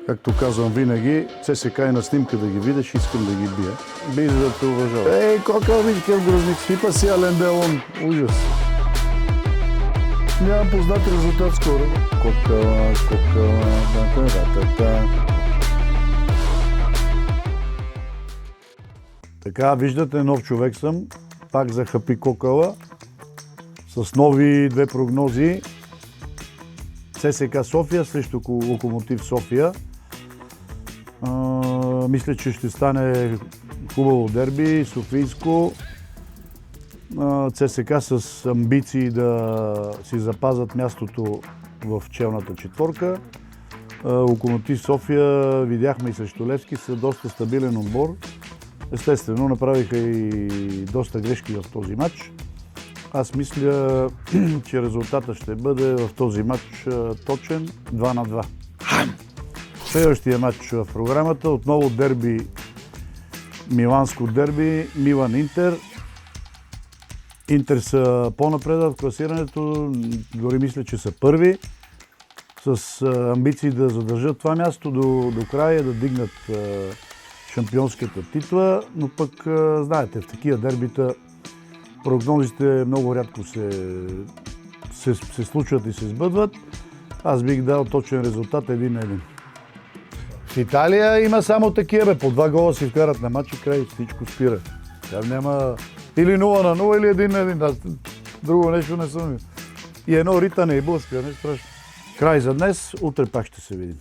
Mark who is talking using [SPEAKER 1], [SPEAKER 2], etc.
[SPEAKER 1] Както казвам винаги, ЦСКА е на снимка да ги видиш, искам да ги бия. Би за да те уважава. Ей, кока, виж какъв грозник, свипа си Ален Делон. Ужас. Нямам познат резултат скоро. Кокала, та-та-та-та. Така, виждате, нов човек съм. Пак за Хапи Кокала. С нови две прогнози. ЦСКА София срещу Локомотив София. Мисля, че ще стане хубаво дерби, софийско. ЦСКА с амбиции да си запазят мястото в челната четворка. Локомотив София, видяхме и срещу Левски, са доста стабилен отбор. Естествено, направиха и доста грешки в този матч. Аз мисля, че резултата ще бъде в този матч точен 2-2. Следващия матч в програмата, отново дерби, миланско дерби, Милан-Интер. Интер са по-напред в класирането, дори мисля, че са първи, с амбиции да задържат това място до края, да дигнат шампионската титла, но пък, знаете, в такива дербита прогнозите много рядко се случват и се сбъдват. Аз бих дал точен резултат 1-1. В Италия има само такива, по 2 гола си вкарат на матч и край, всичко спира. Там няма или 0-0, или 1-1. Друго нещо не съм. И едно ритане и блъскане, страшно. Край за днес, утре пак ще се видим.